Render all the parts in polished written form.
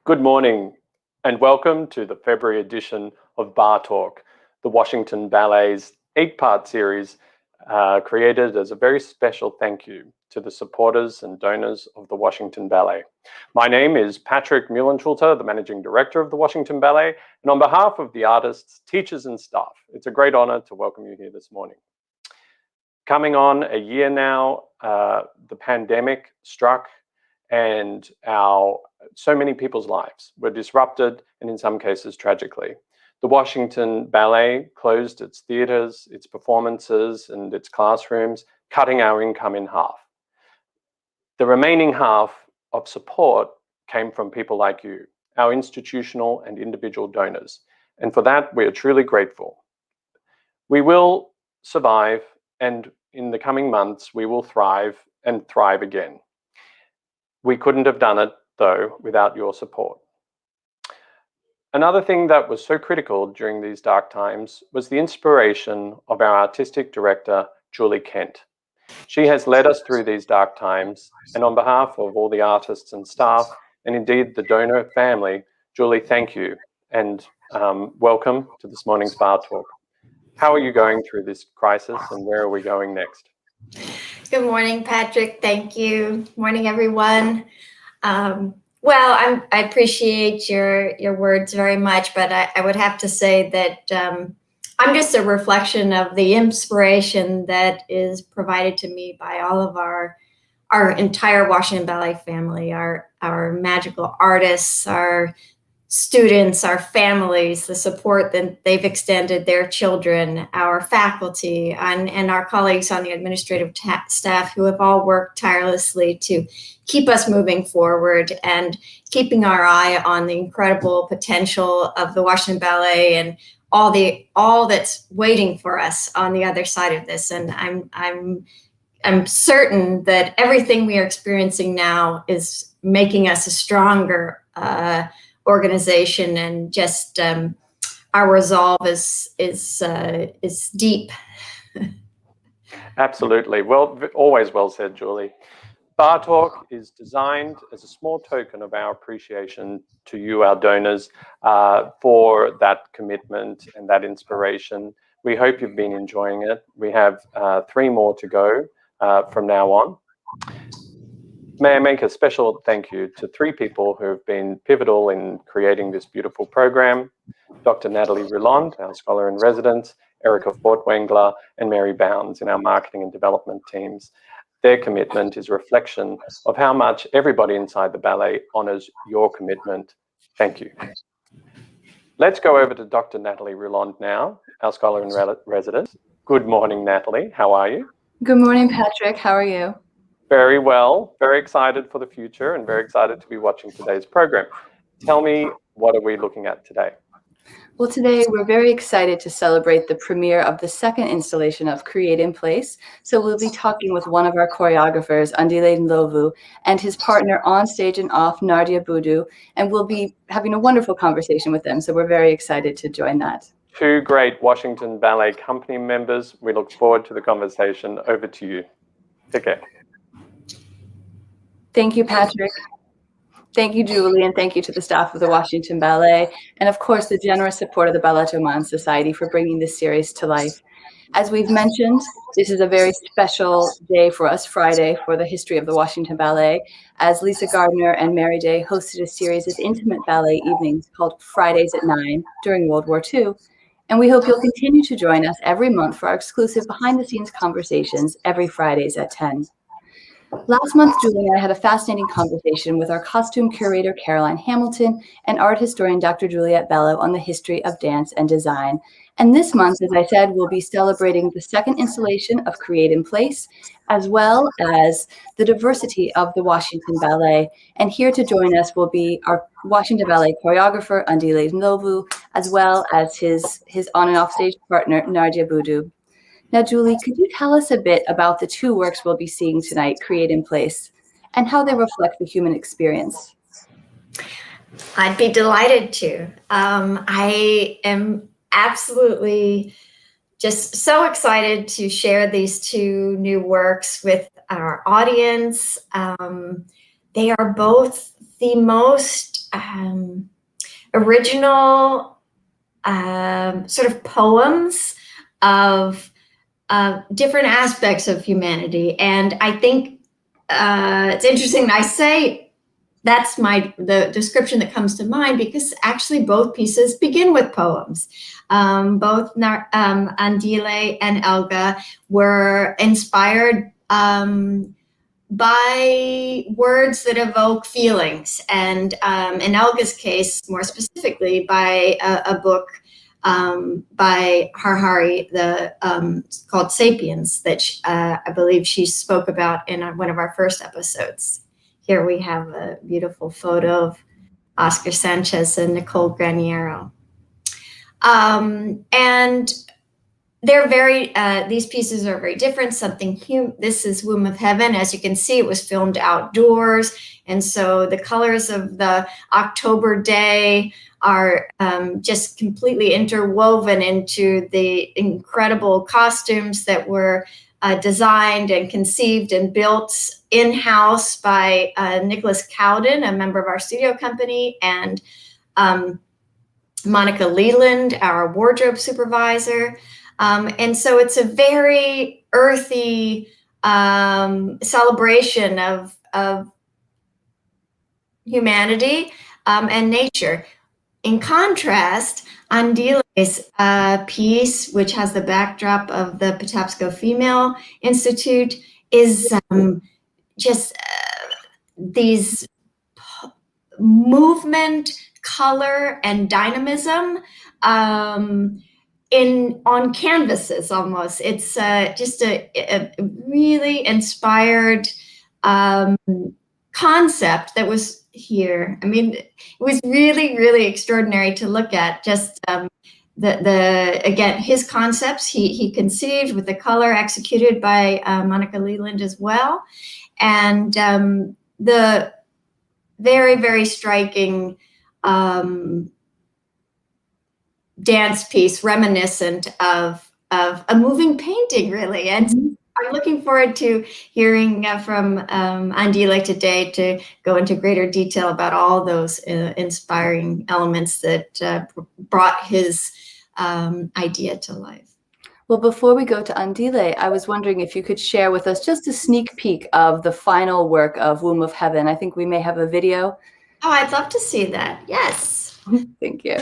Good morning and welcome to the February edition of BARRE TALK, the Washington Ballet's 8-part series created as a very special thank you to the supporters and donors of the Washington Ballet. My name is Patrick Muehlenschulte, the Managing Director of the Washington Ballet, and on behalf of the artists, teachers and staff, it's a great honor to welcome you here this morning. Coming on a year now, the pandemic struck and so many people's lives were disrupted, and in some cases tragically. The Washington Ballet closed its theaters, its performances, and its classrooms, cutting our income in half. The remaining half of support came from people like you, our institutional and individual donors, and for that we are truly grateful. We will survive, and in the coming months we will thrive and thrive again. We couldn't have done it, though, without your support. Another thing that was so critical during these dark times was the inspiration of our artistic director, Julie Kent. She has led us through these dark times, and on behalf of all the artists and staff, and indeed the donor family, Julie, thank you, and welcome to this morning's BARRE Talk. How are you going through this crisis, and where are we going next? Good morning, Patrick. Thank you. Morning, everyone. I appreciate your words very much, but I would have to say that I'm just a reflection of the inspiration that is provided to me by all of our entire Washington Ballet family, our magical artists, our students, our families, the support that they've extended their children, our faculty, and our colleagues on the administrative staff who have all worked tirelessly to keep us moving forward and keeping our eye on the incredible potential of the Washington Ballet and all that's waiting for us on the other side of this. And I'm certain that everything we are experiencing now is making us a stronger organization, and just our resolve is deep. Absolutely. Well, always well said, Julie. BARRE Talk is designed as a small token of our appreciation to you, our donors, for that commitment and that inspiration. We hope you've been enjoying it. We have 3 more to go from now on. May I make a special thank you to 3 people who have been pivotal in creating this beautiful program: Dr. Natalie Rouland, our scholar in residence, Erica Fortwengler, and Mary Bounds in our marketing and development teams. Their commitment is a reflection of how much everybody inside the ballet honors your commitment. Thank you. Let's go over to Dr. Natalie Rouland now, our scholar in residence. Good morning, Natalie. How are you? Good morning, Patrick. How are you? Very well, very excited for the future and very excited to be watching today's program. Tell me, what are we looking at today? Well, today we're very excited to celebrate the premiere of the 2nd installation of Create in Place. So we'll be talking with one of our choreographers, Natalie Rouland, and his partner on stage and off, Nardia Boudou, and we'll be having a wonderful conversation with them. So we're very excited to join that. 2 great Washington Ballet company members. We look forward to the conversation. Over to you. Take care. Thank you, Patrick. Thank you, Julie, and thank you to the staff of the Washington Ballet, and of course the generous support of the Balletomane Society for bringing this series to life. As we've mentioned, this is a very special day for us, Friday, for the history of the Washington Ballet, as Lisa Gardner and Mary Day hosted a series of intimate ballet evenings called Fridays at 9 during World War II. And we hope you'll continue to join us every month for our exclusive behind-the-scenes conversations every Fridays at 10. Last month, Julie and I had a fascinating conversation with our costume curator, Caroline Hamilton, and art historian, Dr. Juliette Bello, on the history of dance and design. And this month, as I said, we'll be celebrating the 2nd installation of Create in Place, as well as the diversity of the Washington Ballet. And here to join us will be our Washington Ballet choreographer, Natalie Rouland, as well as his on and off stage partner, Nardia Boudou. Now, Julie, could you tell us a bit about the 2 works we'll be seeing tonight, Create in Place, and how they reflect the human experience? I'd be delighted to. I am absolutely just so excited to share these 2 new works with our audience. They are both the most original sort of poems of different aspects of humanity. And I think it's interesting I say that's the description that comes to mind, because actually both pieces begin with poems. Both Andile and Elga were inspired by words that evoke feelings, and in Elga's case, more specifically, by a book by Harari, called *Sapiens*, that I believe she spoke about in one of our first episodes. Here we have a beautiful photo of Oscar Sanchez and Nicole Graniero. And they're these pieces are very different. This is Womb of Heaven. As you can see, it was filmed outdoors. And so the colors of the October day are just completely interwoven into the incredible costumes that were designed and conceived and built in-house by Nicholas Cowden, a member of our studio company, and Monica Leland, our wardrobe supervisor. And so it's a very earthy celebration of humanity and nature. In contrast, Andile's piece, which has the backdrop of the Patapsco Female Institute, is just these movement, color, and dynamism on canvases almost. It's just a really inspired concept that was here. I mean, it was really, really extraordinary to look at. Just again, his concepts he conceived with the color executed by Monica Leland as well, and the very, very striking dance piece reminiscent of a moving painting, really. And I'm looking forward to hearing from Andile today to go into greater detail about all those inspiring elements that brought his idea to life. Well, before we go to Andile, I was wondering if you could share with us just a sneak peek of the final work of Womb of Heaven. I think we may have a video. Oh, I'd love to see that. Yes. Thank you.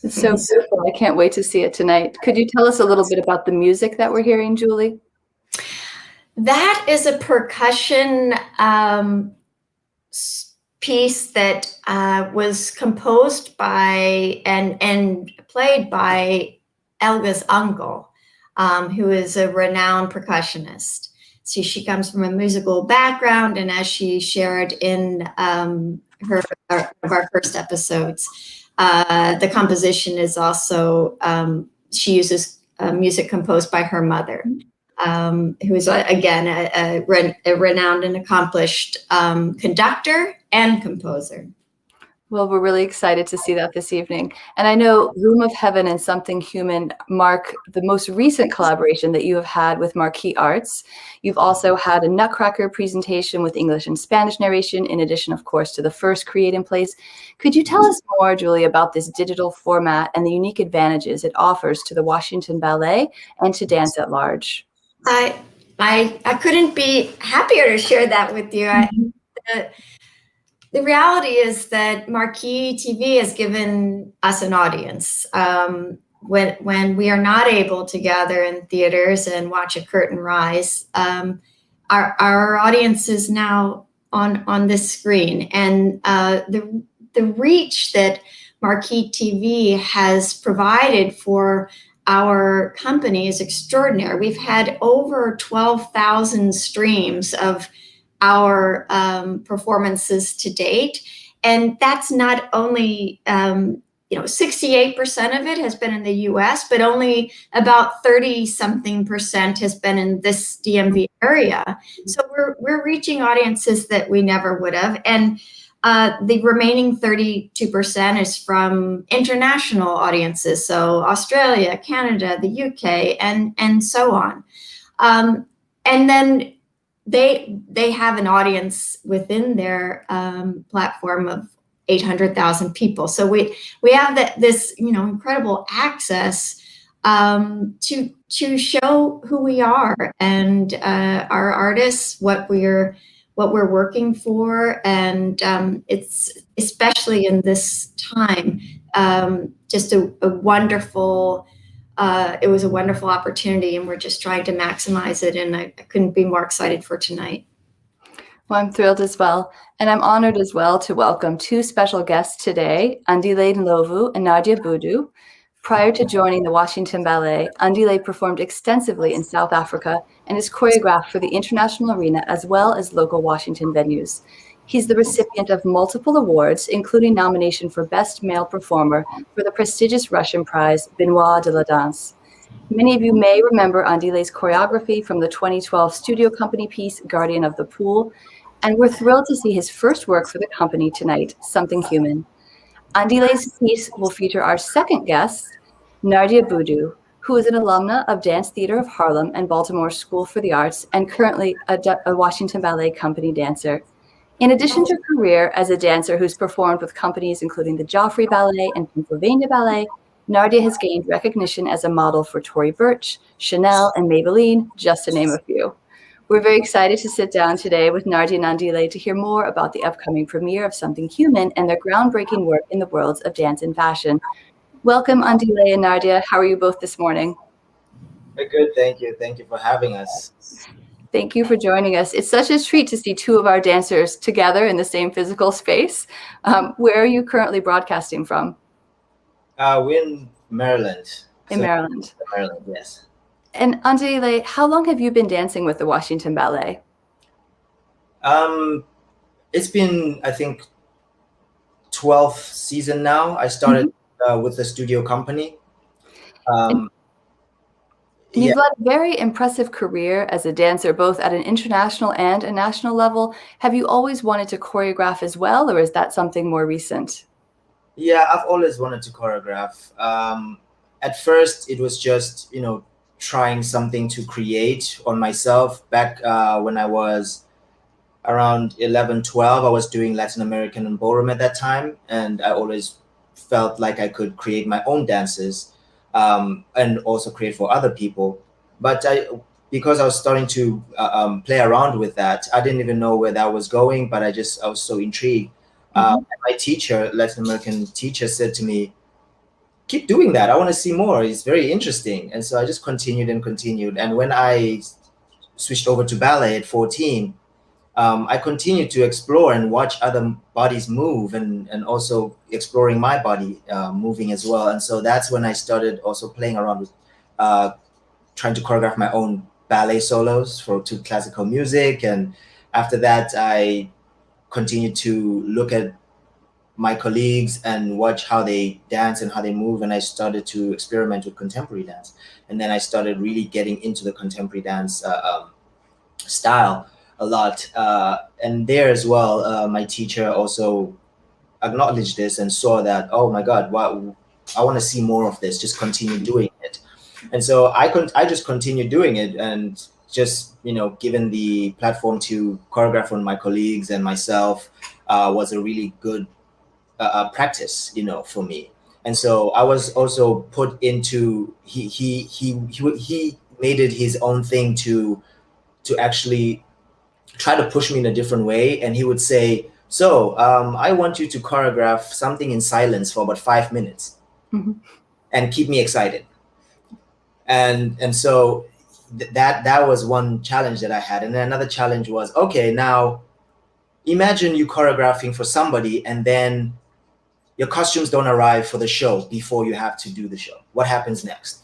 It's so beautiful. I can't wait to see it tonight. Could you tell us a little bit about the music that we're hearing, Julie? That is a percussion piece that was composed by and played by Elga's uncle, who is a renowned percussionist. So she comes from a musical background, and as she shared in one of our first episodes, the composition is also, she uses music composed by her mother, who is, again, a renowned and accomplished conductor and composer. Well, we're really excited to see that this evening. And I know Womb of Heaven and Something Human mark the most recent collaboration that you have had with Marquee Arts. You've also had a Nutcracker presentation with English and Spanish narration, in addition, of course, to the first Create in Place. Could you tell us more, Julie, about this digital format and the unique advantages it offers to the Washington Ballet and to dance at large? I couldn't be happier to share that with you. The reality is that Marquee TV has given us an audience. When we are not able to gather in theaters and watch a curtain rise, our audience is now on this screen. And the reach that marquee TV has provided for our company is extraordinary. We've had over 12,000 streams of our performances to date. And that's not only, 68% of it has been in the US, but only about 30-something% has been in this DMV area. So we're reaching audiences that we never would have. And the remaining 32% is from international audiences, so Australia, Canada, the UK, and so on. And then they have an audience within their platform of 800,000 people. So we have this incredible access to show who we are and our artists, what we're working for, and it's especially in this time just a wonderful. It was a wonderful opportunity, and we're just trying to maximize it. And I couldn't be more excited for tonight. Well, I'm thrilled as well. And I'm honored as well to welcome two special guests today, Andile Ndlovu and Nadia Boudou. Prior to joining the Washington Ballet, Andile performed extensively in South Africa and is choreographed for the international arena as well as local Washington venues. He's the recipient of multiple awards, including nomination for Best Male Performer for the prestigious Russian prize Benoit de la Danse. Many of you may remember Andile's choreography from the 2012 studio company piece Guardian of the Pool, and we're thrilled to see his first work for the company tonight, Something Human. Andile's piece will feature our second guest, Nadia Boudou, who is an alumna of Dance Theater of Harlem and Baltimore School for the Arts and currently a Washington Ballet company dancer. In addition to her career as a dancer who's performed with companies including the Joffrey Ballet and Pennsylvania Ballet, Nadia has gained recognition as a model for Tory Burch, Chanel, and Maybelline, just to name a few. We're very excited to sit down today with Nadia and Andile to hear more about the upcoming premiere of Something Human and their groundbreaking work in the worlds of dance and fashion. Welcome, Andile and Nadia. How are you both this morning? Very good, thank you. Thank you for having us. Thank you for joining us. It's such a treat to see two of our dancers together in the same physical space. Where are you currently broadcasting from? We're in Maryland. In Maryland. Maryland, yes. And Andile, how long have you been dancing with the Washington Ballet? It's been, I think, 12th season now. I started with the studio company. You've led a very impressive career as a dancer, both at an international and a national level. Have you always wanted to choreograph as well, or is that something more recent? Yeah, I've always wanted to choreograph. At first, it was just, trying something to create on myself. Back when I was around 11, 12, I was doing Latin American and ballroom at that time. And I always felt like I could create my own dances and also create for other people. But because I was starting to play around with that, I didn't even know where that was going, but I was so intrigued. My teacher, Latin American teacher, said to me, keep doing that. I want to see more. It's very interesting. And so I just continued and continued. And when I switched over to ballet at 14, I continued to explore and watch other bodies move and also exploring my body moving as well. And so that's when I started also playing around with trying to choreograph my own ballet solos to classical music. And after that, I continued to look at my colleagues and watch how they dance and how they move. And I started to experiment with contemporary dance. And then I started really getting into the contemporary dance style a lot. And there as well, my teacher also acknowledged this and saw that, oh my God, wow, I want to see more of this, just continue doing it. And so I just continued doing it, and just, given the platform to choreograph on my colleagues and myself was a really good practice, for me. And so I was also put into, he made it his own thing to actually try to push me in a different way. And he would say, so I want you to choreograph something in silence for about 5 minutes and keep me excited. And so that was one challenge that I had. And then another challenge was, okay, now imagine you choreographing for somebody and then your costumes don't arrive for the show before you have to do the show. What happens next?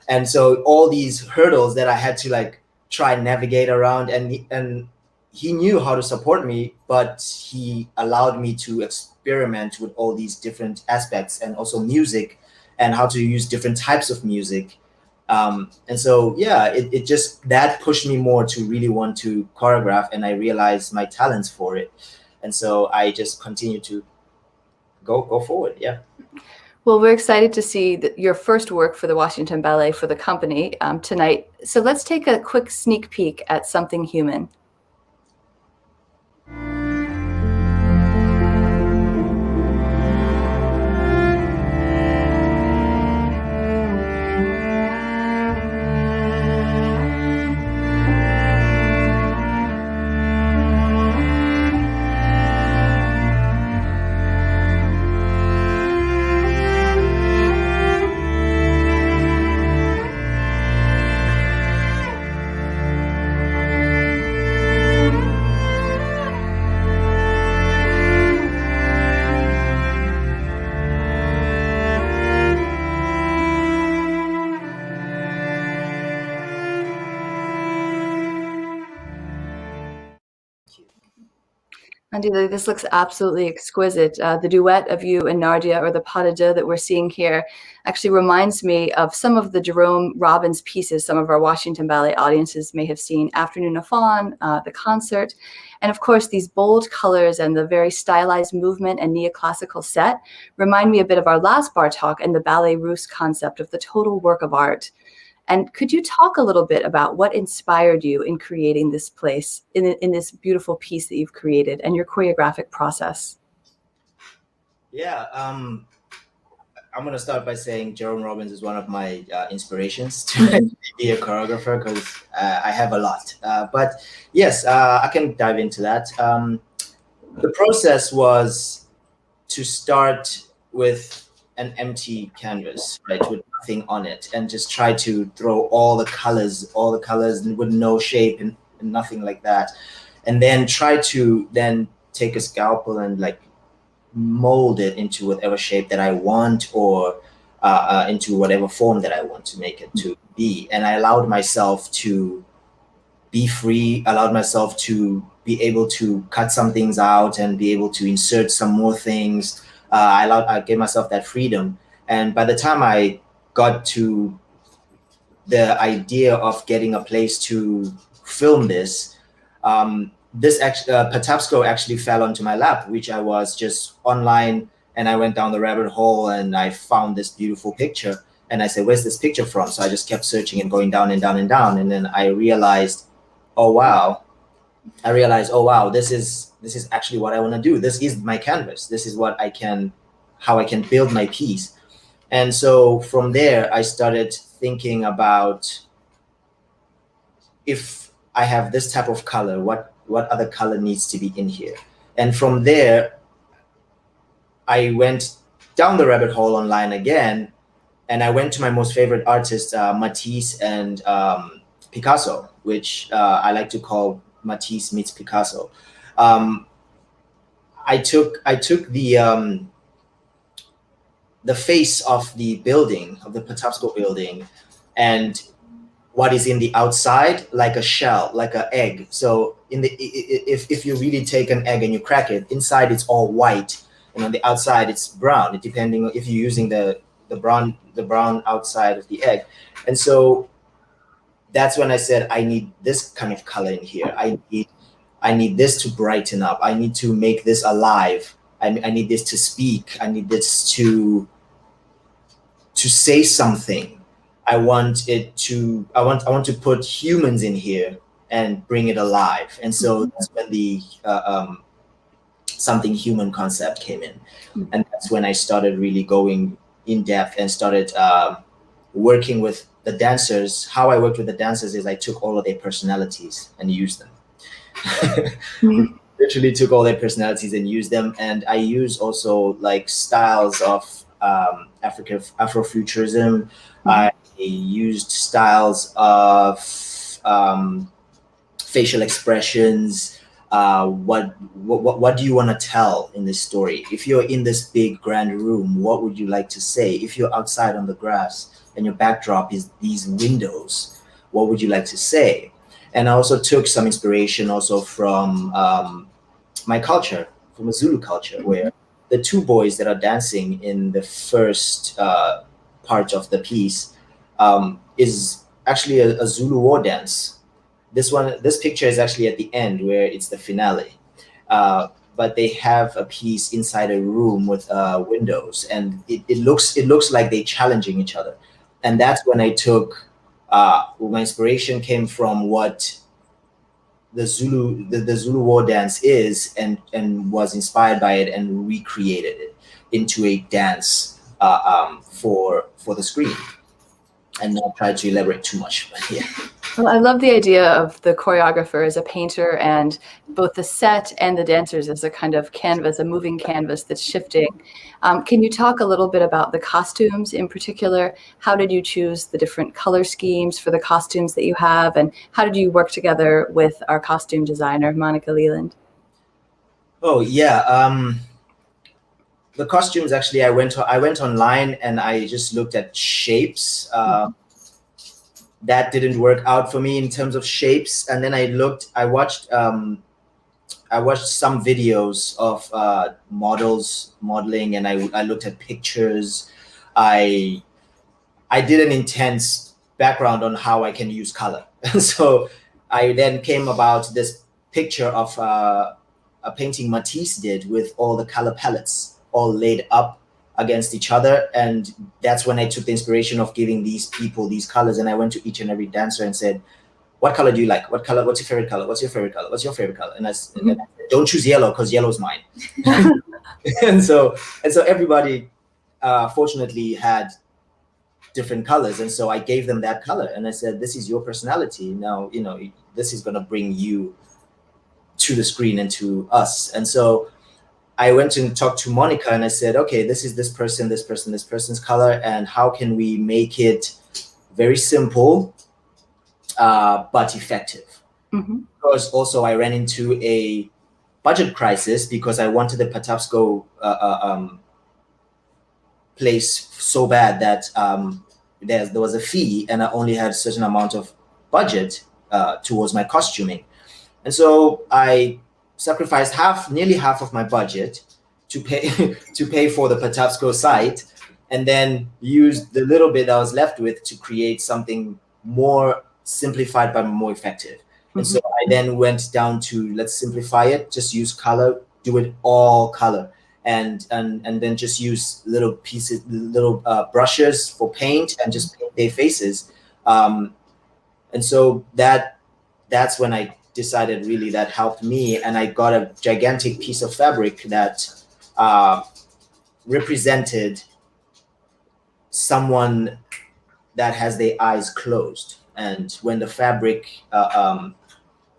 And so all these hurdles that I had to like try and navigate around, and he knew how to support me, but he allowed me to experiment with all these different aspects, and also music, and how to use different types of music. And so, yeah, it just, that pushed me more to really want to choreograph, and I realized my talents for it. And so I just continue to go forward. Yeah. Well, we're excited to see your first work for the Washington Ballet for the company tonight. So let's take a quick sneak peek at Something Human. Natalie, this looks absolutely exquisite. The duet of you and Nardia, or the pas de deux that we're seeing here, actually reminds me of some of the Jerome Robbins pieces some of our Washington Ballet audiences may have seen, Afternoon of Fawn, the concert. And of course, these bold colors and the very stylized movement and neoclassical set remind me a bit of our last bar talk and the Ballet Russe concept of the total work of art. And could you talk a little bit about what inspired you in creating this place, in this beautiful piece that you've created, and your choreographic process? Yeah, I'm going to start by saying Jerome Robbins is one of my inspirations to be a choreographer, because I have a lot. But yes, I can dive into that. The process was to start with an empty canvas, right, with nothing on it, and just try to throw all the colors with no shape and nothing like that, and then try to then take a scalpel and like mold it into whatever shape that I want, or into whatever form that I want to make it to be. And I allowed myself to be free, allowed myself to be able to cut some things out and be able to insert some more things. I gave myself that freedom. And by the time I got to the idea of getting a place to film this, Patapsco actually fell onto my lap, which I was just online, and I went down the rabbit hole and I found this beautiful picture. And I said, where's this picture from? So I just kept searching and going down and down and down. And then I realized, oh wow, this is actually what I want to do. This is my canvas. This is how I can build my piece. And so from there, I started thinking about, if I have this type of color, what other color needs to be in here? And from there, I went down the rabbit hole online again, and I went to my most favorite artists, Matisse and Picasso, which I like to call Matisse meets Picasso. I took the face of the building, of the Patapsco building, and what is in the outside, like a shell, like an egg. So if you really take an egg and you crack it, inside it's all white, and on the outside it's brown, depending on if you're using the brown outside of the egg. And so that's when I said, I need this kind of color in here. I need this to brighten up. I need to make this alive. I need this to speak. I need this to say something. I want to put humans in here and bring it alive. And so that's when the Something Human concept came in. And that's when I started really going in depth and started working with the dancers. How I worked with the dancers is I took all of their personalities and used them. Literally took all their personalities and used them. And I use also like styles of Afrofuturism. I used styles of facial expressions. what do you want to tell in this story? If you're in this big grand room, what would you like to say? If you're outside on the grass and your backdrop is these windows, what would you like to say? And I also took some inspiration also from my culture, from a Zulu culture, where the two boys that are dancing in the first part of the piece is actually a Zulu war dance. This picture is actually at the end where it's the finale. But they have a piece inside a room with windows, and it looks like they're challenging each other. And that's when I took my inspiration came from what the Zulu war dance is, and was inspired by it and recreated it into a dance for the screen, and not try to elaborate too much. But yeah. Well, I love the idea of the choreographer as a painter, and both the set and the dancers as a kind of canvas, a moving canvas that's shifting. Can you talk a little bit about the costumes in particular? How did you choose the different color schemes for the costumes that you have, and how did you work together with our costume designer, Monica Leland? Oh yeah, the costumes actually, I went online and I just looked at shapes. That didn't work out for me in terms of shapes, and then I watched some videos of modeling, and I looked at pictures. I did an intense background on how I can use color. And so I then came about this picture of a painting Matisse did with all the color palettes all laid up against each other. And that's when I took the inspiration of giving these people these colors. And I went to each and every dancer and said, what color do you like? What's your favorite color? What's your favorite color? What's your favorite color? And I said, don't choose yellow, because yellow's mine. and so everybody fortunately had different colors. And so I gave them that color, and I said, this is your personality. Now, this is going to bring you to the screen and to us. And so I went and talked to Monica, and I said, okay, this is this person's color, and how can we make it very simple, but effective? Because also I ran into a budget crisis, because I wanted the Patapsco place so bad that there was a fee, and I only had a certain amount of budget towards my costuming. And so I sacrificed nearly half of my budget to pay for the Patapsco site, and then used the little bit I was left with to create something more simplified but more effective. And so I then went down to, let's simplify it, just use color, do it all color, and then just use little pieces, little brushes for paint, and just paint their faces. And so that's when I decided really that helped me, and I got a gigantic piece of fabric that represented someone that has their eyes closed, and when the fabric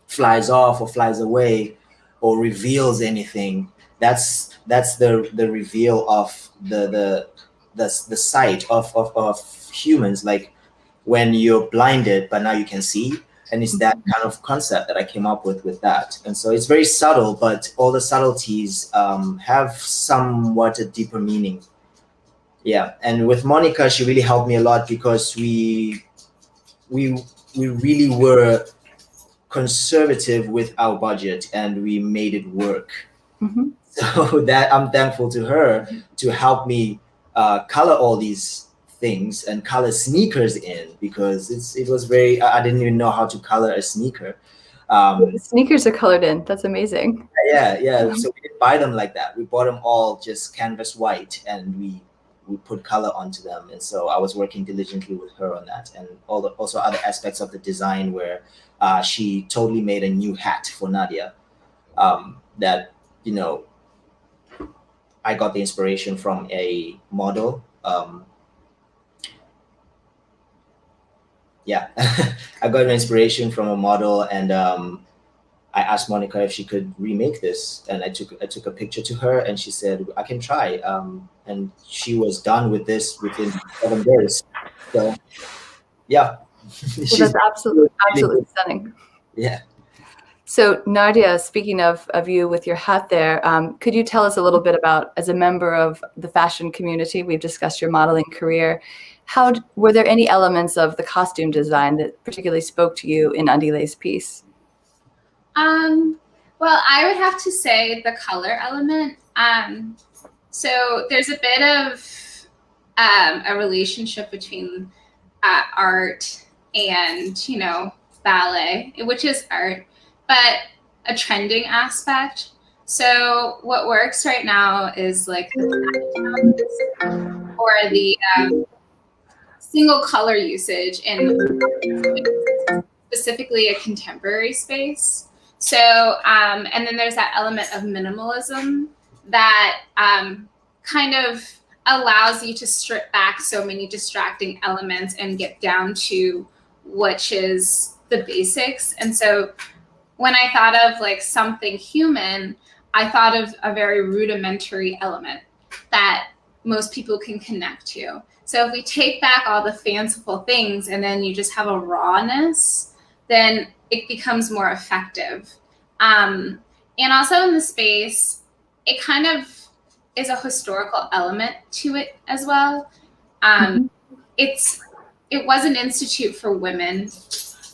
flies off or flies away or reveals anything, that's the reveal of the sight of humans, like when you're blinded but now you can see. And it's that kind of concept that I came up with that. And so it's very subtle, but all the subtleties have somewhat a deeper meaning. Yeah, and with Monica, she really helped me a lot, because we really were conservative with our budget, and we made it work. So that I'm thankful to her to help me color all these things and color sneakers in, because it was very, I didn't even know how to color a sneaker. The sneakers are colored in. That's amazing. Yeah. So we didn't buy them like that. We bought them all just canvas white, and we put color onto them. And so I was working diligently with her on that, and also other aspects of the design, where she totally made a new hat for Nadia that, I got the inspiration from a model. I got an inspiration from a model, and I asked Monica if she could remake this, and I took a picture to her, and she said, I can try. And she was done with this within 7 days. So yeah. Well, that's absolutely stunning. Yeah. So Nadia, speaking of you with your hat there, could you tell us a little bit about, as a member of the fashion community, we've discussed your modeling career, were there any elements of the costume design that particularly spoke to you in Andile's piece? Well, I would have to say the color element. So there's a bit of a relationship between art and, ballet, which is art, but a trending aspect. So what works right now is like the or the single color usage in specifically a contemporary space. So, and then there's that element of minimalism that kind of allows you to strip back so many distracting elements and get down to which is the basics. And so when I thought of like something human, I thought of a very rudimentary element that most people can connect to. So if we take back all the fanciful things and then you just have a rawness, then it becomes more effective. And also in the space, it kind of is a historical element to it as well. It was an institute for women.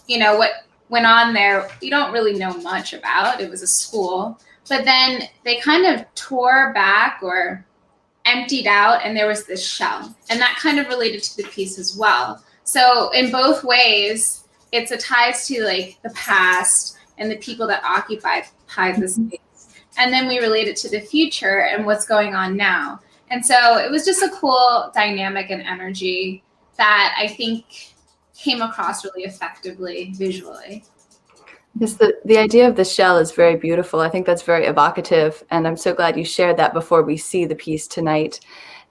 What went on there, we don't really know much about. It was a school, but then they kind of tore back or emptied out, and there was this shell, and that kind of related to the piece as well. So in both ways, it's a ties to like the past and the people that occupied the space. And then we relate it to the future and what's going on now. And so it was just a cool dynamic and energy that I think came across really effectively visually. Yes, the idea of the shell is very beautiful. I think that's very evocative, and I'm so glad you shared that before we see the piece tonight.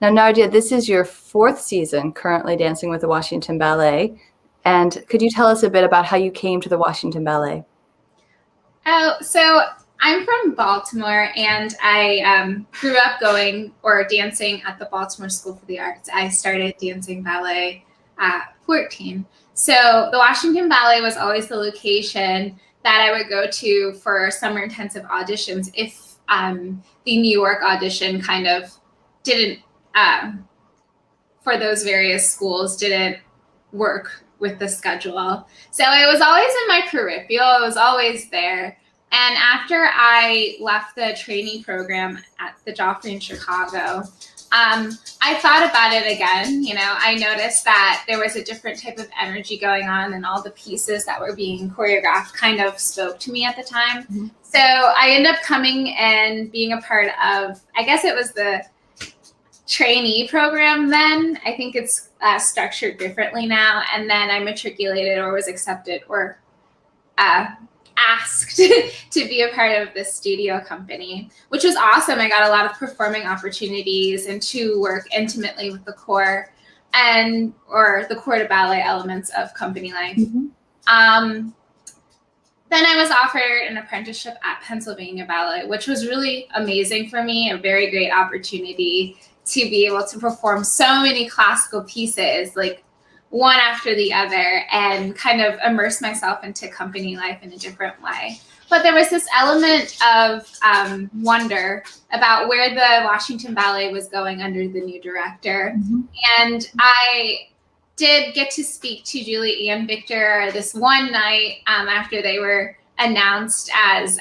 Now, Nadia, this is your 4th season currently dancing with the Washington Ballet, and could you tell us a bit about how you came to the Washington Ballet? Oh, so I'm from Baltimore, and I grew up dancing at the Baltimore School for the Arts. I started dancing ballet at 14. So the Washington Ballet was always the location that I would go to for summer intensive auditions if the New York audition kind of didn't, for those various schools, didn't work with the schedule. So it was always in my peripheral. It was always there. And after I left the training program at the Joffrey in Chicago, I thought about it again. I noticed that there was a different type of energy going on, and all the pieces that were being choreographed kind of spoke to me at the time. Mm-hmm. So I ended up coming and being a part of, I guess it was the trainee program then. I think it's structured differently now. And then I matriculated or was accepted or asked to be a part of this studio company, which was awesome. I got a lot of performing opportunities and to work intimately with the corps or the corps de ballet elements of company life. Mm-hmm. Then I was offered an apprenticeship at Pennsylvania Ballet, which was really amazing for me, a very great opportunity to be able to perform so many classical pieces, like one after the other, and kind of immerse myself into company life in a different way. But there was this element of wonder about where the Washington Ballet was going under the new director. Mm-hmm. And I did get to speak to Julie and Victor this one night after they were announced as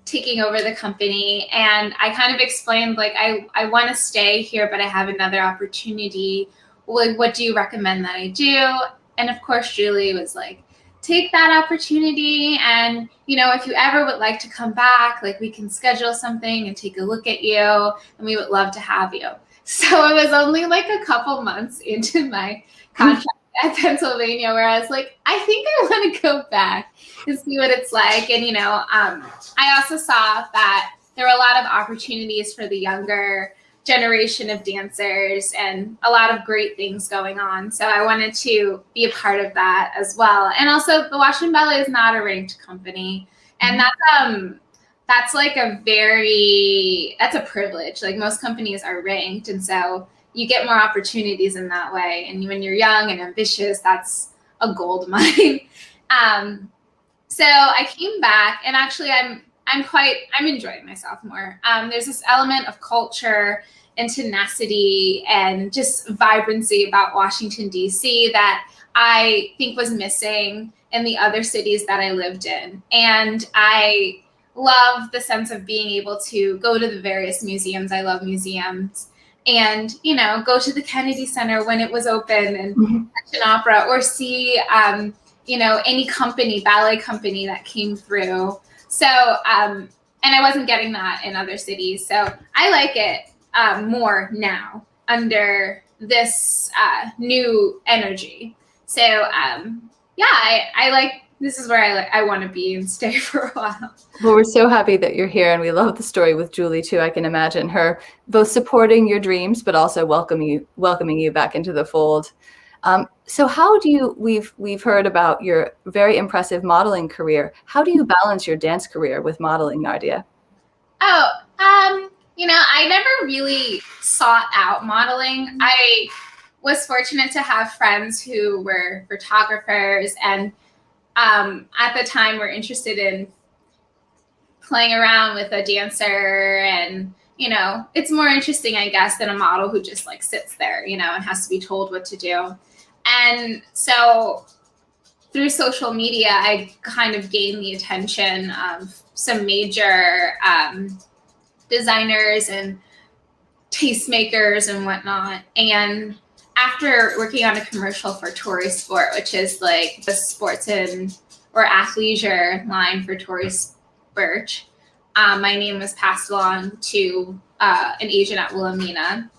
taking over the company. And I kind of explained, like, I want to stay here, but I have another opportunity. Like, what do you recommend that I do? And of course, Julie was like, take that opportunity. And, if you ever would like to come back, like, we can schedule something and take a look at you, and we would love to have you. So it was only like a couple months into my contract at Pennsylvania where I was like, I think I want to go back and see what it's like. And, I also saw that there were a lot of opportunities for the younger generation of dancers and a lot of great things going on. So I wanted to be a part of that as well. And also the Washington Ballet is not a ranked company. And that's like that's a privilege. Like, most companies are ranked. And so you get more opportunities in that way. And when you're young and ambitious, that's a gold mine. So I came back, and actually I'm enjoying myself more. There's this element of culture and tenacity and just vibrancy about Washington, D.C. that I think was missing in the other cities that I lived in. And I love the sense of being able to go to the various museums. I love museums. And, go to the Kennedy Center when it was open and watch an opera, or see, any ballet company that came through. So, and I wasn't getting that in other cities. So I like it more now under this new energy. So, I like, this is where I want to be and stay for a while. Well, we're so happy that you're here, and we love the story with Julie too. I can imagine her both supporting your dreams, but also welcoming you back into the fold. So how do you, we've heard about your very impressive modeling career. How do you balance your dance career with modeling, Nadia? Oh, I never really sought out modeling. I was fortunate to have friends who were photographers, and at the time were interested in playing around with a dancer. And, it's more interesting, I guess, than a model who just like sits there, and has to be told what to do. And so through social media, I kind of gained the attention of some major designers and tastemakers and whatnot. And after working on a commercial for Tory Sport, which is like the sports or athleisure line for Tory Birch, my name was passed along to an agent at Wilhelmina.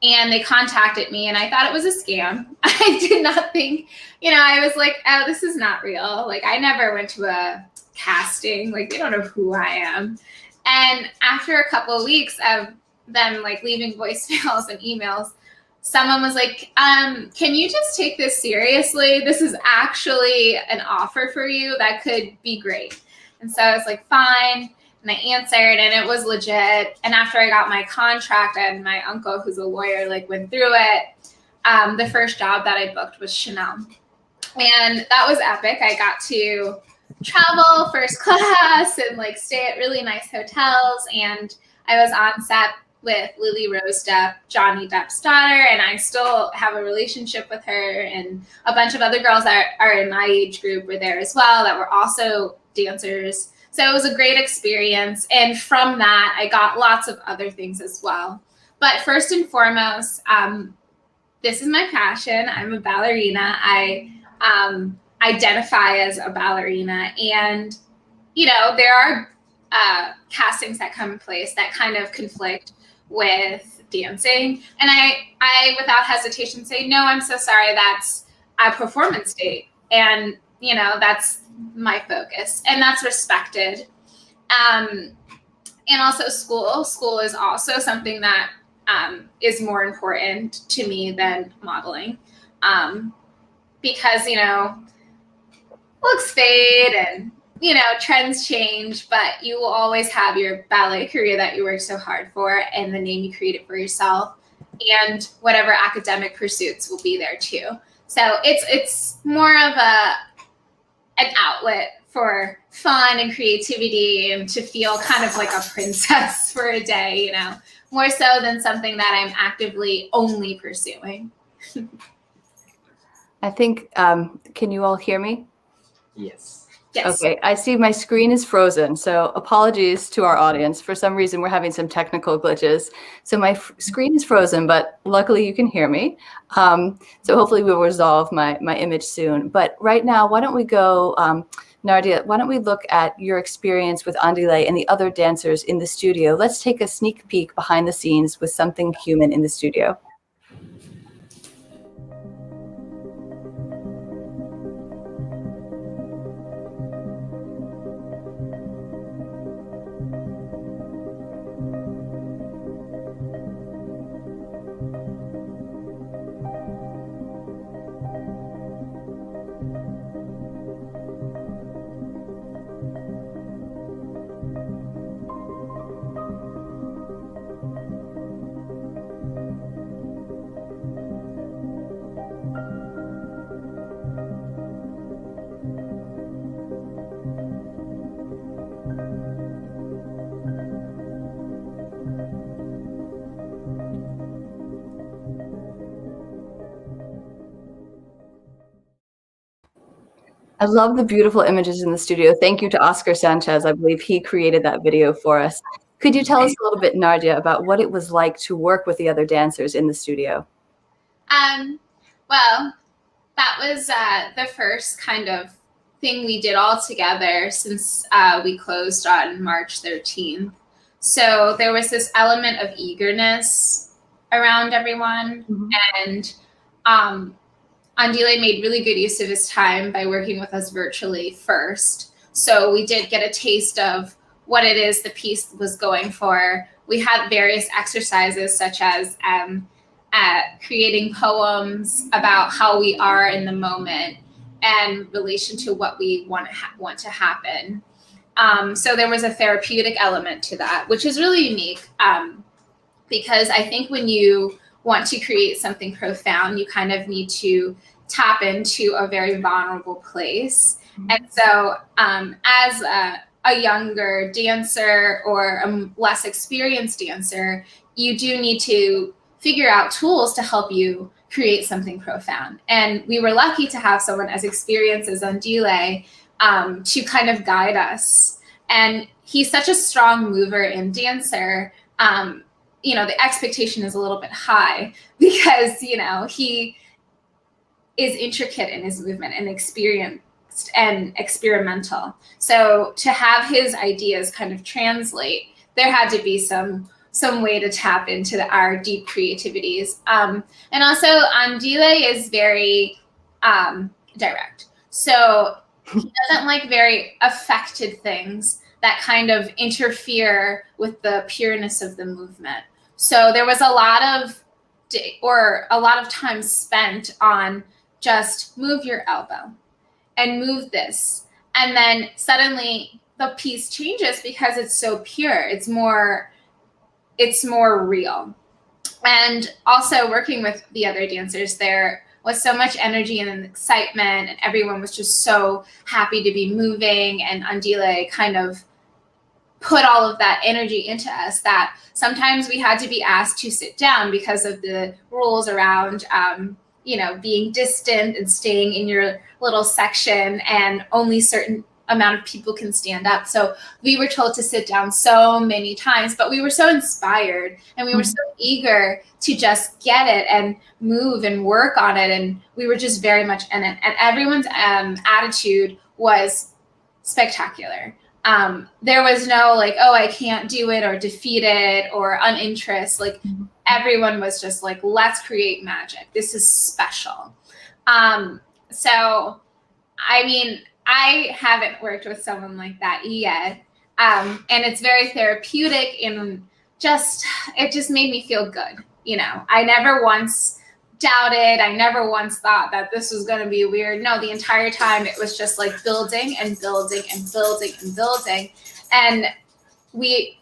And they contacted me, and I thought it was a scam. I did not think, I was like, oh, this is not real. Like, I never went to a casting. Like, they don't know who I am. And after a couple of weeks of them like leaving voicemails and emails, someone was like, can you just take this seriously? This is actually an offer for you that could be great. And so I was like, fine. And I answered, and it was legit. And after I got my contract, and my uncle, who's a lawyer, like went through it, the first job that I booked was Chanel. And that was epic. I got to travel first class and like stay at really nice hotels. And I was on set with Lily Rose Depp, Johnny Depp's daughter, and I still have a relationship with her. And a bunch of other girls that are in my age group were there as well that were also dancers. So it was a great experience. And from that, I got lots of other things as well. But first and foremost, this is my passion. I'm a ballerina. I identify as a ballerina. And, there are castings that come in place that kind of conflict with dancing. And I without hesitation say, no, I'm so sorry. That's a performance date. And, that's my focus, and that's respected. And also school is also something that is more important to me than modeling, because looks fade and trends change, but you will always have your ballet career that you worked so hard for and the name you created for yourself, and whatever academic pursuits will be there too. So it's more of an outlet for fun and creativity, and to feel kind of like a princess for a day, more so than something that I'm actively only pursuing. I think, can you all hear me? Yes. Yes. Okay, I see my screen is frozen, so apologies to our audience. For some reason, we're having some technical glitches. So my screen is frozen, but luckily you can hear me. So hopefully we'll resolve my image soon. But right now, why don't we go, Nadia, why don't we look at your experience with Andile and the other dancers in the studio? Let's take a sneak peek behind the scenes with something human in the studio. I love the beautiful images in the studio. Thank you to Oscar Sanchez. I believe he created that video for us. Could you tell us a little bit, Nadia, about what it was like to work with the other dancers in the studio? Well, that was the first kind of thing we did all together since we closed on March 13th. So there was this element of eagerness around everyone. And Andile made really good use of his time by working with us virtually first. So we did get a taste of what it is the piece was going for. We had various exercises such as creating poems about how we are in the moment and relation to what we want to happen. So there was a therapeutic element to that, which is really unique because I think when you want to create something profound, you kind of need to tap into a very vulnerable place. And so as a younger dancer or a less experienced dancer, you do need to figure out tools to help you create something profound. And we were lucky to have someone as experienced as Andile to kind of guide us. And he's such a strong mover and dancer. The expectation is a little bit high because, he is intricate in his movement and experienced and experimental. So to have his ideas kind of translate, there had to be some way to tap into our deep creativities. And also Andile is very direct. So he doesn't like very affected things that kind of interfere with the pureness of the movement. So there was a lot of time spent on just move your elbow and move this. And then suddenly the piece changes because it's so pure. It's more real. And also working with the other dancers, there was so much energy and excitement, and everyone was just so happy to be moving. And Andile kind of put all of that energy into us that sometimes we had to be asked to sit down because of the rules around, being distant and staying in your little section, and only certain amount of people can stand up. So we were told to sit down so many times, but we were so inspired and we were so eager to just get it and move and work on it. And we were just very much in it. And everyone's attitude was spectacular. There was no like, oh, I can't do it or defeated or uninterest. Like everyone was just like, let's create magic. This is special. So, I mean, I haven't worked with someone like that yet. And it's very therapeutic and it just made me feel good. I never once doubted. I never once thought that this was going to be weird. No, the entire time it was just like building and building and building and building. And we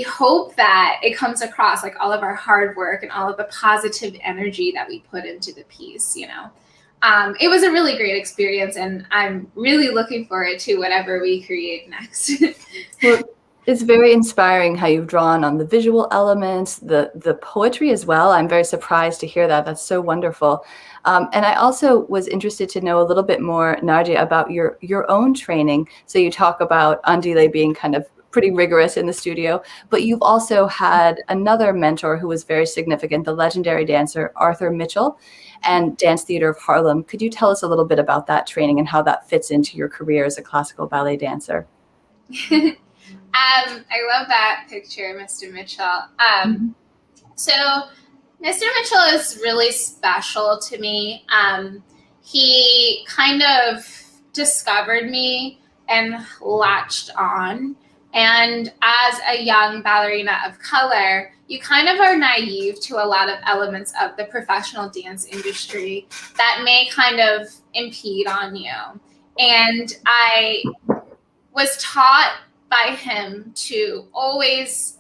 hope that it comes across, like all of our hard work and all of the positive energy that we put into the piece, It was a really great experience, and I'm really looking forward to whatever we create next. Well, it's very inspiring how you've drawn on the visual elements, the poetry as well. I'm very surprised to hear that. That's so wonderful. And I also was interested to know a little bit more, Nadia, about your own training. So you talk about Andile being kind of pretty rigorous in the studio, but you've also had another mentor who was very significant, the legendary dancer Arthur Mitchell and Dance Theater of Harlem. Could you tell us a little bit about that training and how that fits into your career as a classical ballet dancer? I love that picture, Mr. Mitchell. So Mr. Mitchell is really special to me. He kind of discovered me and latched on. And as a young ballerina of color, you kind of are naive to a lot of elements of the professional dance industry that may kind of impede on you. And I was taught by him to always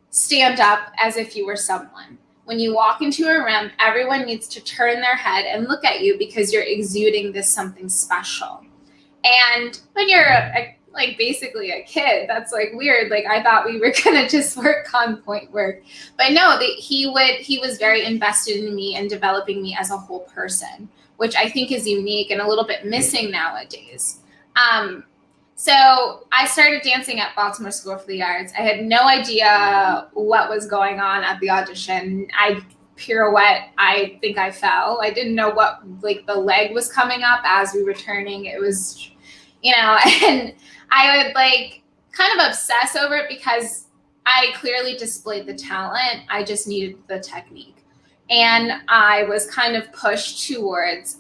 stand up as if you were someone. When you walk into a room, everyone needs to turn their head and look at you because you're exuding this something special. And when you're basically a kid, that's like weird. Like I thought we were gonna just work on point work, but no, he was very invested in me and developing me as a whole person, which I think is unique and a little bit missing nowadays. So I started dancing at Baltimore School for the Arts. I had no idea what was going on at the audition. I pirouette, I think I fell. I didn't know what, like, the leg was coming up as we were turning. It was, and I would like kind of obsess over it because I clearly displayed the talent. I just needed the technique. And I was kind of pushed towards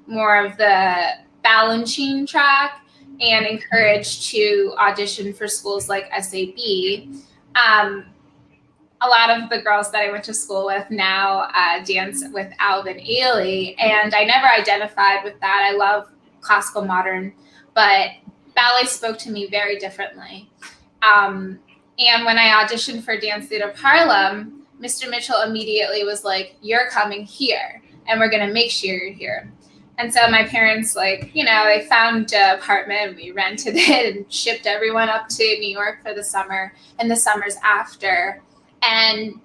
more of the Balletomane track and encouraged to audition for schools like SAB. A lot of the girls that I went to school with now dance with Alvin Ailey, and I never identified with that. I love classical modern, but ballet spoke to me very differently. And when I auditioned for Dance Theater of Harlem, Mr. Mitchell immediately was like, "You're coming here, and we're going to make sure you're here." And so my parents, like, they found an apartment, we rented it and shipped everyone up to New York for the summer and the summers after. And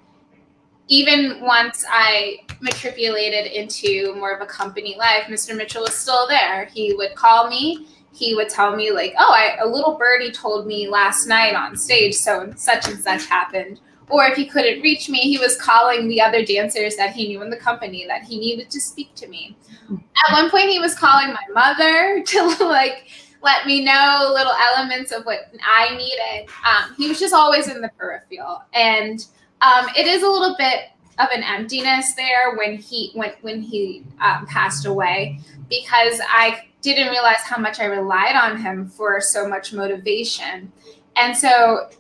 even once I matriculated into more of a company life, Mr. Mitchell was still there. He would call me. He would tell me, like, "Oh, a little birdie told me last night on stage so and such happened." Or if he couldn't reach me, he was calling the other dancers that he knew in the company that he needed to speak to me. At one point, he was calling my mother to, like, let me know little elements of what I needed. He was just always in the peripheral. And it is a little bit of an emptiness there when he passed away, because I didn't realize how much I relied on him for so much motivation. And so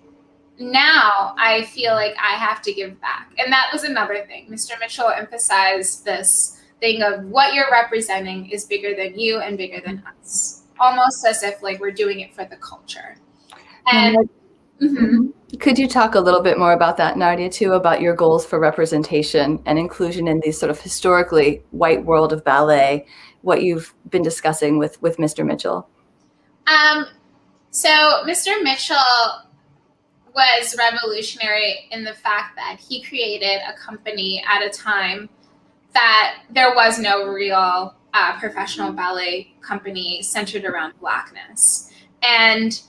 now I feel like I have to give back. And that was another thing. Mr. Mitchell emphasized this thing of what you're representing is bigger than you and bigger than us. Almost as if like we're doing it for the culture. And Could you talk a little bit more about that, Nadia, too, about your goals for representation and inclusion in the sort of historically white world of ballet, what you've been discussing with Mr. Mitchell? So Mr. Mitchell was revolutionary in the fact that he created a company at a time that there was no real professional ballet company centered around Blackness. And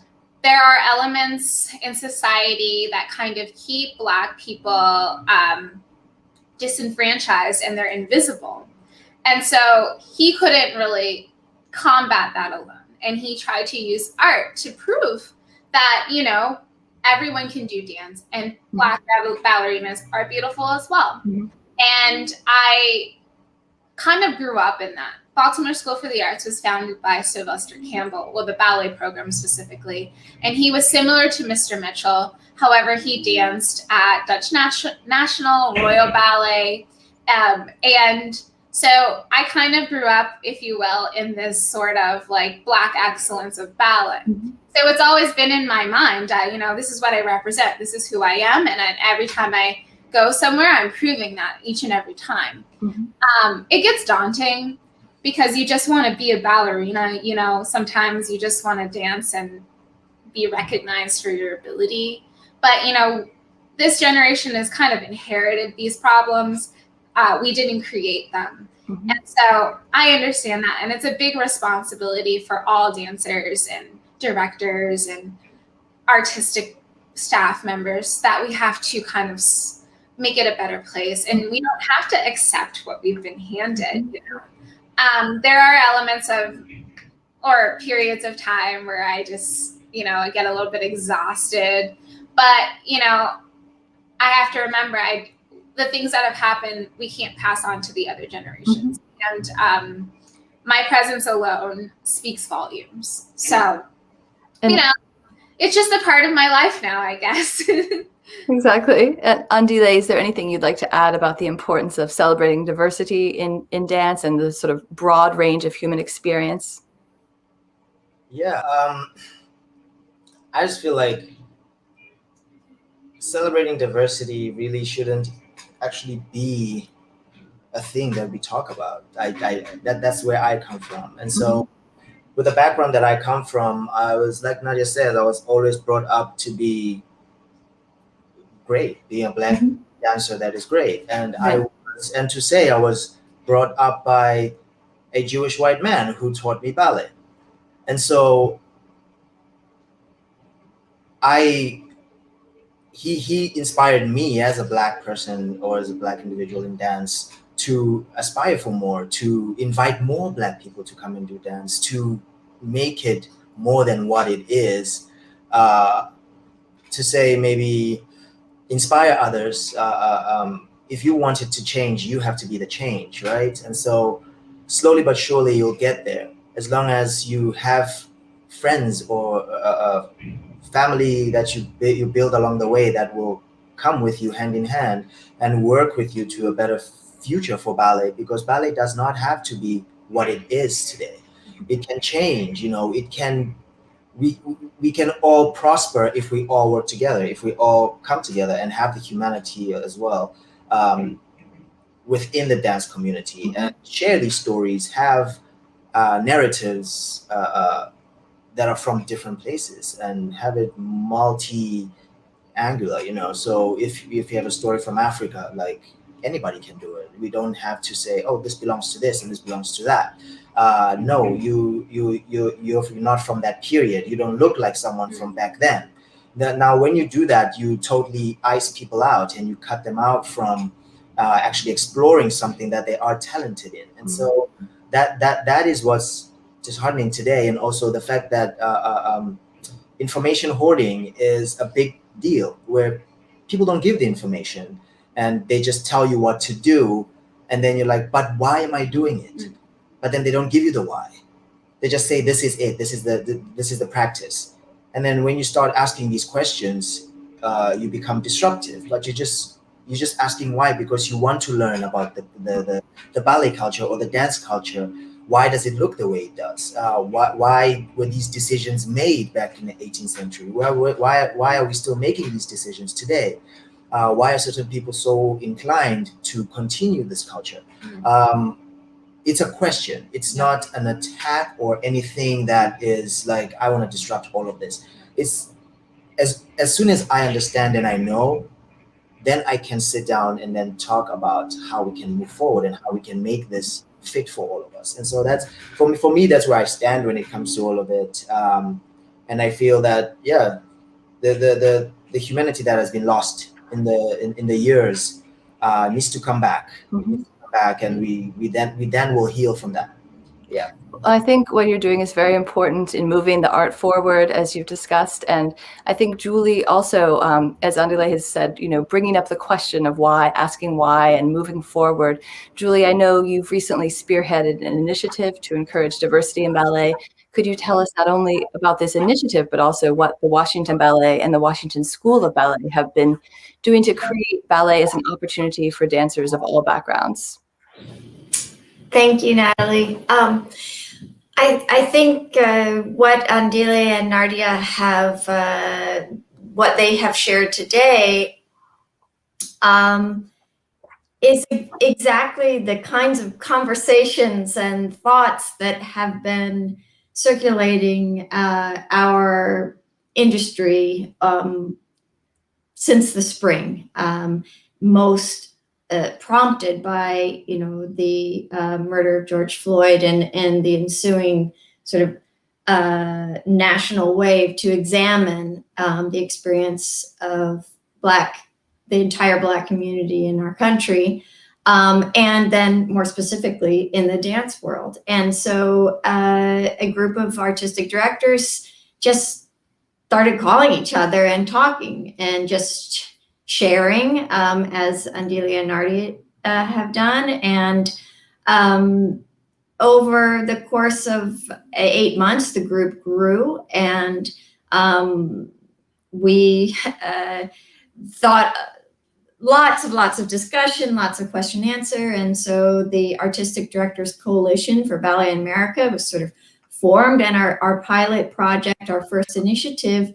there are elements in society that kind of keep Black people disenfranchised, and they're invisible. And so he couldn't really combat that alone. And he tried to use art to prove that, everyone can do dance, and Black ballerinas are beautiful as well. And I kind of grew up in that. Baltimore School for the Arts was founded by Sylvester Campbell, well, the ballet program specifically. And he was similar to Mr. Mitchell. However, he danced at Dutch National, Royal Ballet. And so I kind of grew up, if you will, in this sort of like Black excellence of ballet. So it's always been in my mind, this is what I represent. This is who I am. And every time I go somewhere, I'm proving that each and every time. It gets daunting because you just want to be a ballerina. Sometimes you just want to dance and be recognized for your ability. But, this generation has kind of inherited these problems. We didn't create them. And so I understand that. And it's a big responsibility for all dancers and directors and artistic staff members that we have to kind of make it a better place. And we don't have to accept what we've been handed. There are elements or periods of time where I just, I get a little bit exhausted. But, I have to remember the things that have happened, we can't pass on to the other generations. And my presence alone speaks volumes. So, it's just a part of my life now, I guess. Exactly. And Andile, is there anything you'd like to add about the importance of celebrating diversity in dance and the sort of broad range of human experience? Yeah, I just feel like celebrating diversity really shouldn't actually be a thing that we talk about. That's where I come from. And so with the background that I come from, I was, like Nadia said, I was always brought up to be great, being a Black dancer that is great. And I was brought up by a Jewish white man who taught me ballet. And so he inspired me as a Black person or as a Black individual in dance to aspire for more, to invite more Black people to come and do dance, to make it more than what it is, to say maybe inspire others. If you want it to change, you have to be the change, right? And so slowly but surely you'll get there, as long as you have friends or family that you build along the way that will come with you hand in hand and work with you to a better future for ballet, because ballet does not have to be what it is today. It can change, it can, we can all prosper if we all work together, if we all come together and have the humanity as well, within the dance community, and share these stories, have narratives that are from different places, and have it multi-angular. So if you have a story from Africa, like, anybody can do it. We don't have to say, oh, this belongs to this and this belongs to that. No, you're not from that period. You don't look like someone from back then. Now, when you do that, you totally ice people out and you cut them out from actually exploring something that they are talented in. And so that is what's disheartening today. And also the fact that information hoarding is a big deal, where people don't give the information and they just tell you what to do, and then you're like, but why am I doing it? But then they don't give you the why. They just say, this is it, this is the practice. And then when you start asking these questions, you become disruptive. But you're just asking why, because you want to learn about the ballet culture or the dance culture. Why does it look the way it does? Why were these decisions made back in the 18th century? Why are we still making these decisions today? Why are certain people so inclined to continue this culture? It's a question. It's not an attack or anything that is like, I want to disrupt all of this. It's as soon as I understand and I know, then I can sit down and then talk about how we can move forward and how we can make this fit for all of us. And so that's for me that's where I stand when it comes to all of it. And I feel that the humanity that has been lost in the years needs to come back. And we then will heal from that. Yeah. I think what you're doing is very important in moving the art forward, as you've discussed. And I think Julie also, as Andile has said, bringing up the question of why, asking why, and moving forward. Julie, I know you've recently spearheaded an initiative to encourage diversity in ballet. Could you tell us not only about this initiative, but also what the Washington Ballet and the Washington School of Ballet have been doing to create ballet as an opportunity for dancers of all backgrounds? Thank you, Natalie. I think what Andile and Nardia have, what they have shared today, is exactly the kinds of conversations and thoughts that have been circulating our industry since the spring, most prompted by the murder of George Floyd and the ensuing sort of national wave to examine the experience of the entire Black community in our country, and then more specifically in the dance world. And so a group of artistic directors just started calling each other and talking and just sharing, as Andile and Nardia have done. And over the course of 8 months, the group grew, and we thought lots of discussion, lots of question and answer. And so the Artistic Directors Coalition for Ballet in America was sort of formed, and our pilot project, our first initiative,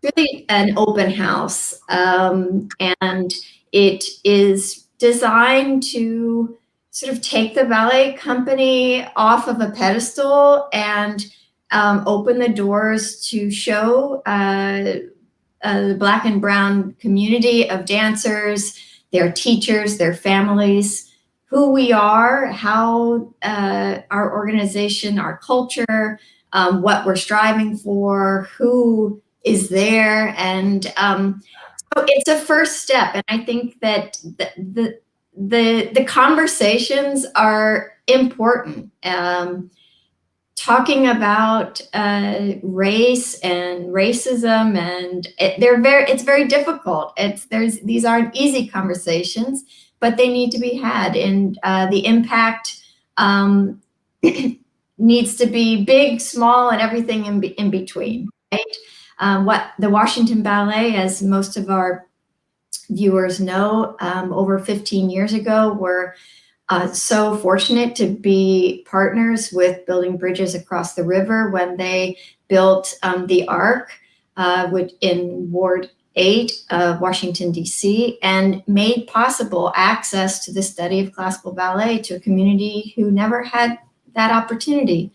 really an open house, and it is designed to sort of take the ballet company off of a pedestal and open the doors to show the Black and brown community of dancers, their teachers, their families, who we are, how our organization, our culture, what we're striving for, who is there, and so it's a first step. And I think that the conversations are important. Talking about race and racism, and it's very difficult. These aren't easy conversations, but they need to be had, and the impact needs to be big, small, and everything in between, right? What the Washington Ballet, as most of our viewers know, over 15 years ago, were so fortunate to be partners with Building Bridges Across the River when they built the Arc, which in Ward 8 of Washington, D.C., and made possible access to the study of classical ballet to a community who never had that opportunity.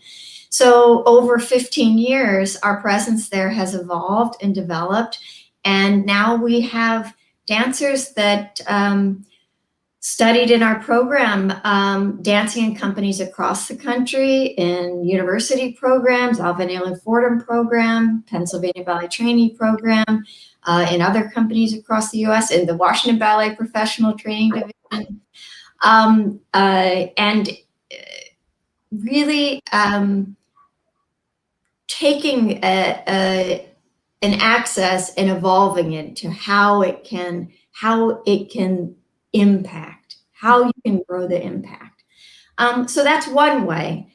So over 15 years, our presence there has evolved and developed, and now we have dancers that studied in our program, dancing in companies across the country, in university programs, Alvin Ailey Fordham program, Pennsylvania Ballet Trainee program, in other companies across the U.S., in the Washington Ballet Professional Training Division, and really taking an access and evolving it to how it can impact, how you can grow the impact. So that's one way.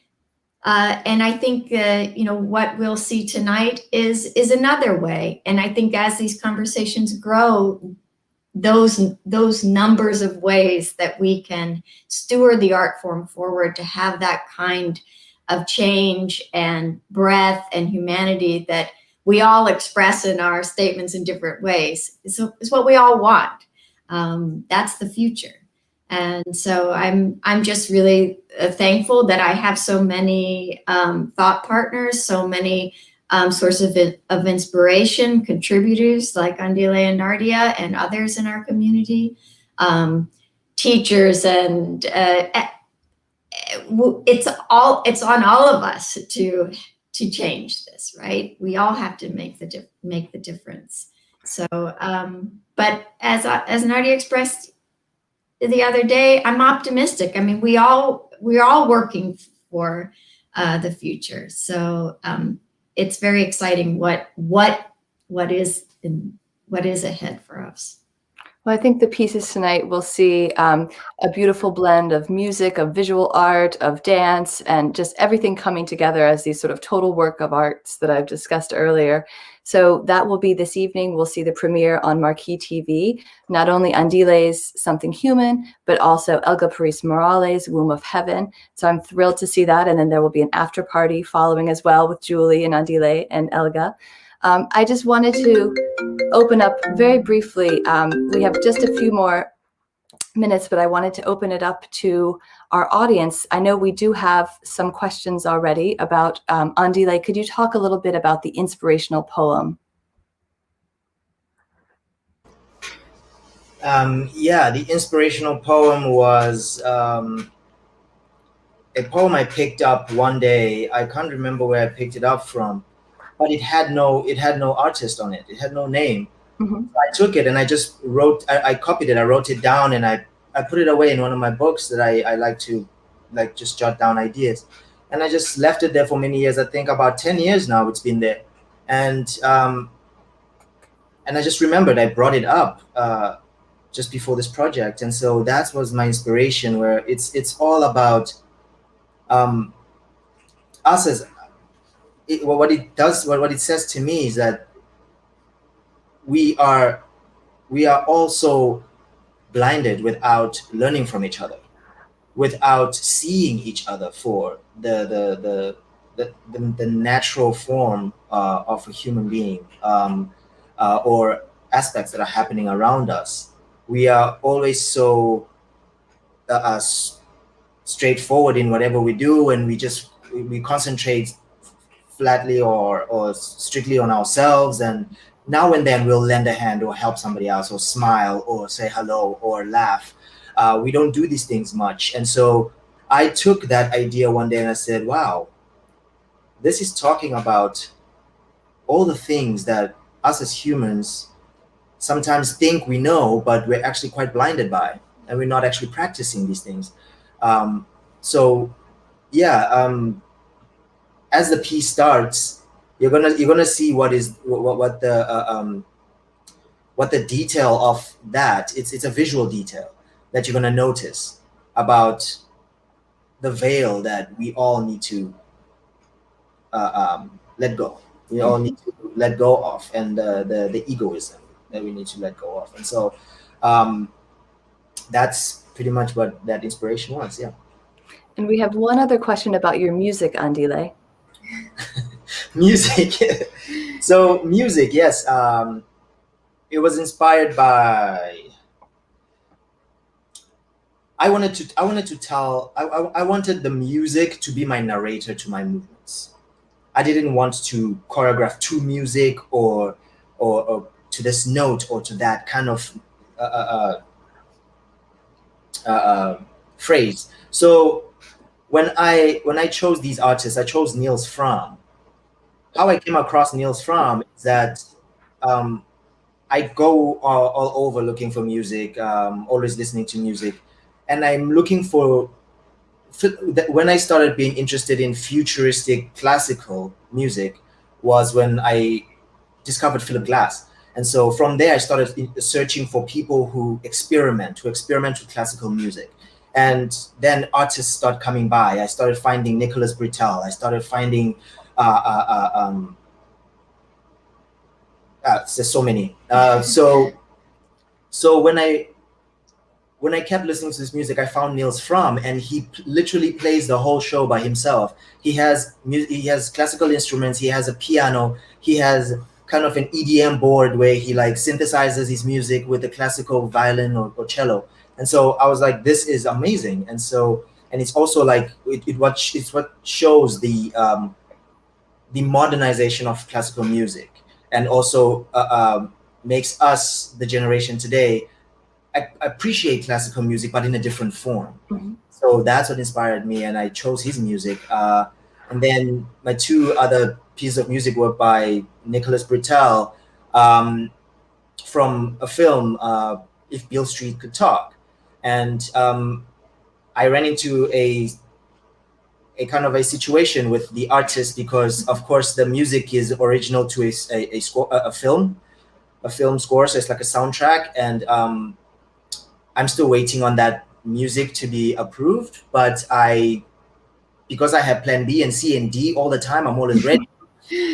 And I think what we'll see tonight is another way. And I think as these conversations grow, those numbers of ways that we can steward the art form forward to have that kind of change and breadth and humanity that we all express in our statements in different ways is what we all want. That's the future. And so I'm just really thankful that I have so many thought partners, so many sources of inspiration, contributors like Andile and Nardia and others in our community, teachers, and it's on all of us to change this, right? We all have to make the difference. So, but as Nardia expressed the other day, I'm optimistic. I mean, we're all working for the future. So it's very exciting what is ahead for us. Well, I think the pieces tonight will see a beautiful blend of music, of visual art, of dance, and just everything coming together as these sort of total work of arts that I've discussed earlier. So that will be this evening. We'll see the premiere on Marquee TV, not only Andile's Something Human, but also Elga Paris Morales' Womb of Heaven. So I'm thrilled to see that. And then there will be an after party following as well with Julie and Andile and Elga. I just wanted to open up very briefly. We have just a few more minutes, but I wanted to open it up to our audience. I know we do have some questions already about Andile. Could you talk a little bit about the inspirational poem? Yeah, the inspirational poem was a poem I picked up one day. I can't remember where I picked it up from, but it had no artist on it. It had no name. Mm-hmm. So I took it and I just I copied it. I wrote it down and I put it away in one of my books that I like to just jot down ideas. And I just left it there for many years. I think about 10 years now it's been there. And I just remembered I brought it up just before this project. And so that was my inspiration, where it's all about us as what it says to me is that we are also blinded without learning from each other, without seeing each other for the natural form of a human being, or aspects that are happening around us. We are always so straightforward in whatever we do, and we concentrate flatly or strictly on ourselves, and now and then we'll lend a hand or help somebody else or smile or say hello or laugh. We don't do these things much. And so I took that idea one day and I said, wow, this is talking about all the things that us as humans sometimes think we know, but we're actually quite blinded by, and we're not actually practicing these things. So yeah, as the piece starts, you're gonna see what the detail of that. It's a visual detail that you're gonna notice about the veil that we all need to let go. We all need to let go of, and the egoism that we need to let go of. And so that's pretty much what that inspiration was. Yeah. And we have one other question about your music, Andile. Music. So music, yes. It was inspired by. I wanted the music to be my narrator to my movements. I didn't want to choreograph to music or to this note or to that kind of phrase. So when I chose these artists, I chose Niels Fram. How I came across Niels Fram is that I go all over looking for music, always listening to music, and I'm looking for. When I started being interested in futuristic classical music was when I discovered Philip Glass. And so from there, I started searching for people who experiment with classical music. And then artists start coming by. I started finding Nicholas Britell. I started finding, there's so many. So when I kept listening to this music, I found Niels Fram, and he literally plays the whole show by himself. He has classical instruments. He has a piano. He has kind of an EDM board where he like synthesizes his music with a classical violin or cello. And so I was like, this is amazing. And so, and it's also like it's what shows the modernization of classical music, and also makes us, the generation today, appreciate classical music, but in a different form. Mm-hmm. So that's what inspired me, and I chose his music. And then my two other pieces of music were by Nicholas Britell, from a film, If Beale Street Could Talk. And I ran into a kind of a situation with the artist because, of course, the music is original to a film score, so it's like a soundtrack, and I'm still waiting on that music to be approved, but because I have plan B and C and D all the time, I'm always ready.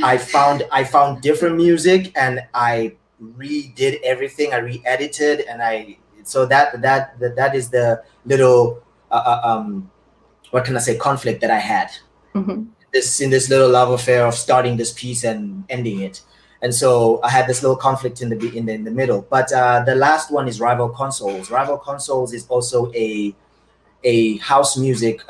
I found different music, and I redid everything. I re-edited, and so that is the little what can I say, conflict that I had. Mm-hmm. In this little love affair of starting this piece and ending it. And so I had this little conflict in the middle. But the last one is Rival Consoles. Rival Consoles is also a house music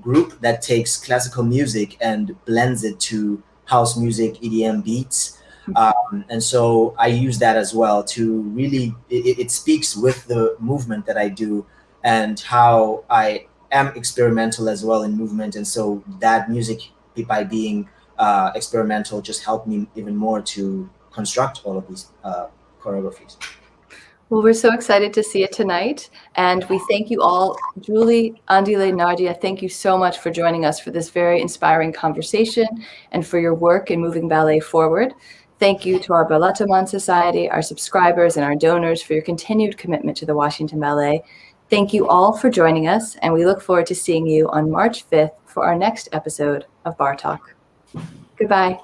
group that takes classical music and blends it to house music, EDM beats. And so I use that as well to really, it speaks with the movement that I do and how I am experimental as well in movement. And so that music, by being experimental, just helped me even more to construct all of these choreographies. Well, we're so excited to see it tonight, and we thank you all. Julie, Andile, Nadia, thank you so much for joining us for this very inspiring conversation and for your work in moving ballet forward. Thank you to our Balletomane Society, our subscribers, and our donors for your continued commitment to the Washington Ballet. Thank you all for joining us, and we look forward to seeing you on March 5th for our next episode of Barre Talk. Goodbye.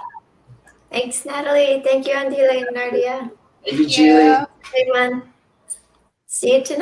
Thanks, Natalie. Thank you, Andile and Nadia. Thank you, Julie. Everyone. See you tonight.